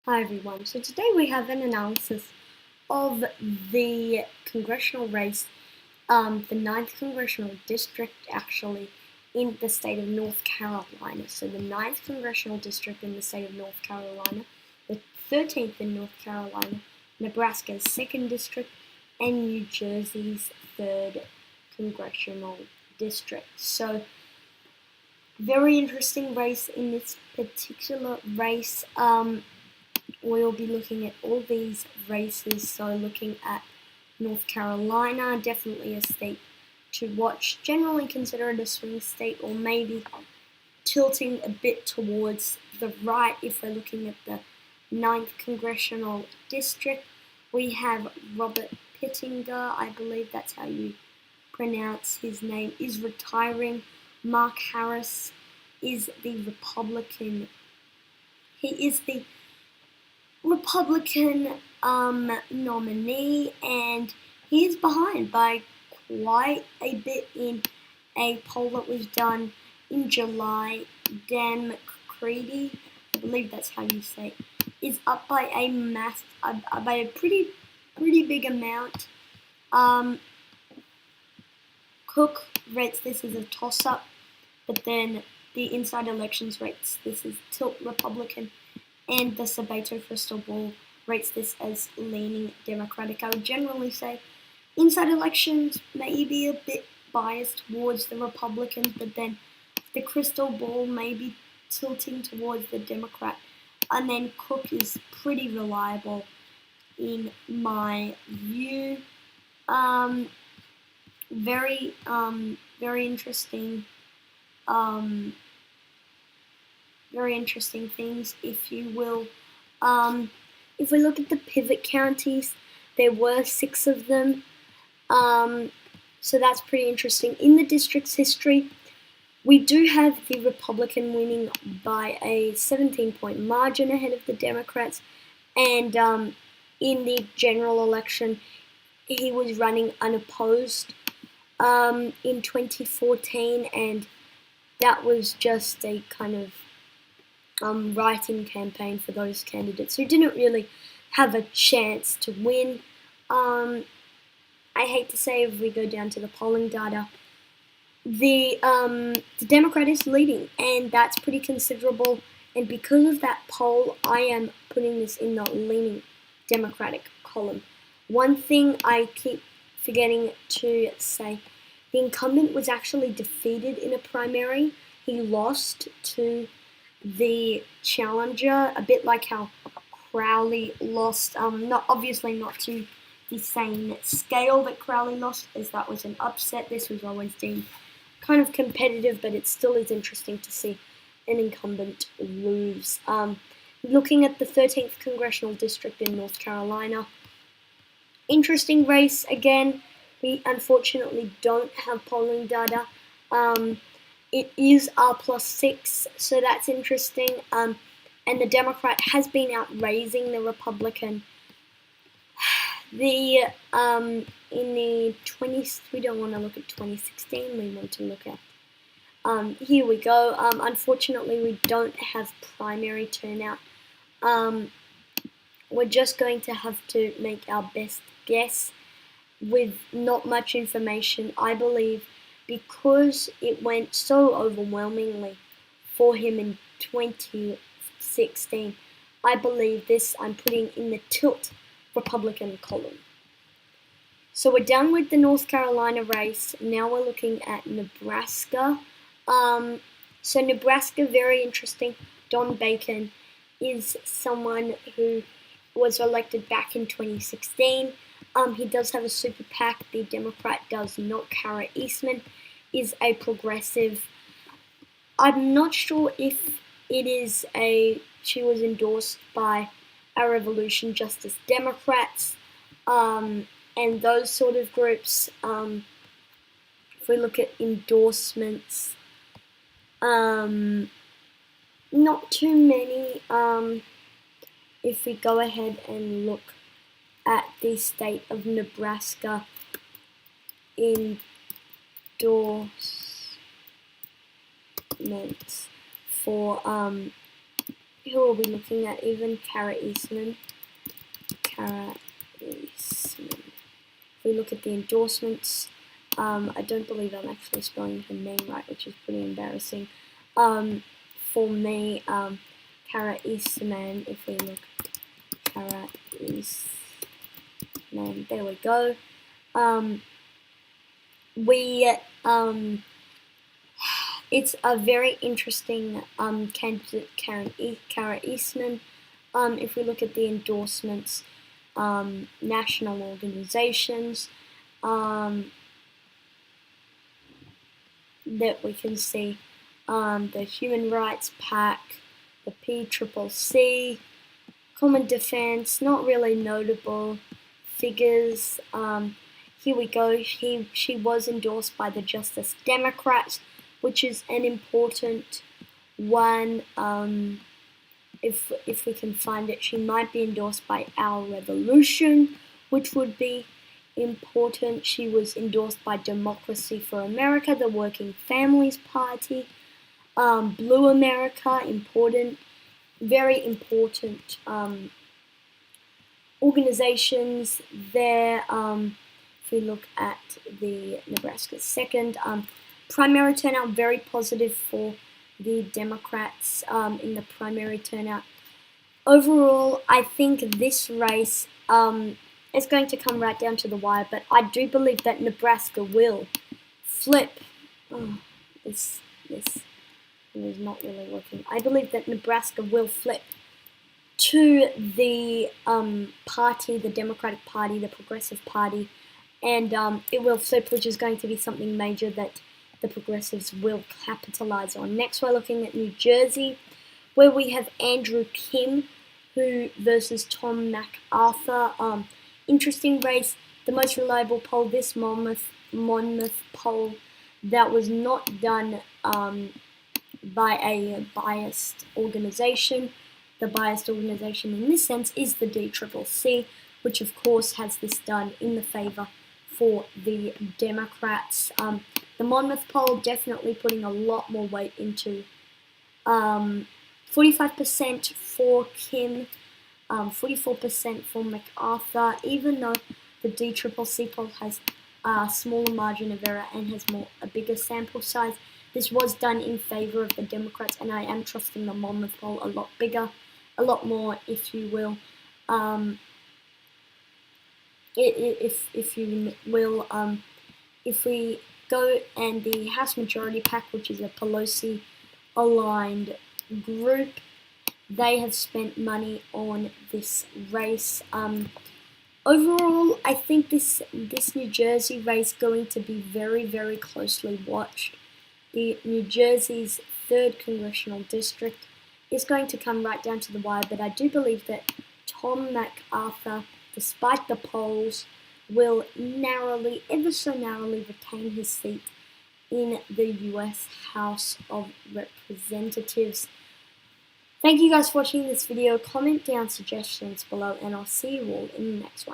Hi everyone, so today we have an analysis of the congressional race, the 9th congressional district actually in the state of North Carolina. So the 9th congressional district in the state of North Carolina, the 13th in North Carolina, Nebraska's 2nd district, and New Jersey's 3rd congressional district. So very interesting race in this particular race. We'll be looking at all these races, so looking at North Carolina, definitely a state to watch, generally considered a swing state, or maybe tilting a bit towards the right if we're looking at the 9th Congressional District. We have Robert Pittinger, I believe that's how you pronounce his name, is retiring. Mark Harris is the Republican. He is the Republican nominee, and he is behind by quite a bit in a poll that was done in July. Dan McCready, I believe that's how you say it, is up by a pretty big amount. Cook rates this as a toss-up, but then the Inside Elections rates this as tilt Republican, and the Sabato Crystal Ball rates this as leaning Democratic. I would generally say Inside Elections may be a bit biased towards the Republicans, but then the Crystal Ball may be tilting towards the Democrat. And then Cook is pretty reliable in my view. Very interesting. Very interesting things, if you will. If we look at the pivot counties, there were 6 of them. So that's pretty interesting. In the district's history, we do have the Republican winning by a 17-point margin ahead of the Democrats. And in the general election, he was running unopposed in 2014, and that was just a kind of write-in campaign for those candidates who didn't really have a chance to win. I hate to say, if we go down to the polling data, the Democrat is leading, and that's pretty considerable. And because of that poll, I am putting this in the leaning Democratic column. One thing I keep forgetting to say, the incumbent was actually defeated in a primary. He lost to the challenger, a bit like how Crowley lost, obviously not to the same scale that Crowley lost, as that was an upset. This was always deemed kind of competitive, but it still is interesting to see an incumbent lose. Looking at the 13th Congressional District in North Carolina, interesting race again. We unfortunately don't have polling data. It is R+6, so that's interesting. And the Democrat has been outraising the Republican. We don't want to look at 2016. We want to look at here we go. Unfortunately, we don't have primary turnout. We're just going to have to make our best guess with not much information, I believe, because it went so overwhelmingly for him in 2016. I believe this I'm putting in the tilt Republican column. So we're done with the North Carolina race. Now we're looking at Nebraska. So Nebraska, very interesting. Don Bacon is someone who was elected back in 2016. He does have a super PAC. The Democrat does not. Kara Eastman is a progressive. I'm not sure if she was endorsed by Our Revolution Justice Democrats and those sort of groups. If we look at endorsements, not too many. If we go ahead and look at the state of Nebraska endorsements for who are we looking at? Even Kara Eastman. Kara Eastman. If we look at the endorsements, I don't believe I'm actually spelling her name right, which is pretty embarrassing. For me, Kara Eastman, if we look, Kara Eastman, there we go. It's a very interesting candidate, Kara Eastman. If we look at the endorsements, national organizations, that we can see the Human Rights Pack, the PCCC, Common Defense, not really notable figures. Here we go. She was endorsed by the Justice Democrats, which is an important one. If we can find it, she might be endorsed by Our Revolution, which would be important. She was endorsed by Democracy for America, the Working Families Party, Blue America, important, very important organizations there. If we look at the Nebraska 2nd, primary turnout, very positive for the Democrats in the primary turnout. Overall, I think this race is going to come right down to the wire, but I do believe that Nebraska will flip. This is not really working. I believe that Nebraska will flip to the party, the Democratic Party, the Progressive Party, and it will flip, which is going to be something major that the Progressives will capitalize on. Next, we're looking at New Jersey, where we have Andrew Kim versus Tom MacArthur. Interesting race. The most reliable poll, this Monmouth poll, that was not done by a biased organization. The biased organization in this sense is the DCCC, which of course has this done in the favor for the Democrats. The Monmouth poll definitely putting a lot more weight into 45% for Kim, 44% for MacArthur, even though the DCCC poll has a smaller margin of error and has a bigger sample size. This was done in favor of the Democrats, and I am trusting the Monmouth poll a lot bigger, a lot more, if you will. If you will, if we go and the House Majority PAC, which is a Pelosi-aligned group, they have spent money on this race. Overall, I think this New Jersey race going to be very, very closely watched. The New Jersey's 3rd congressional district is going to come right down to the wire, but I do believe that Tom MacArthur, despite the polls, will narrowly, ever so narrowly, retain his seat in the US House of Representatives. Thank you guys for watching this video. Comment down suggestions below, and I'll see you all in the next one.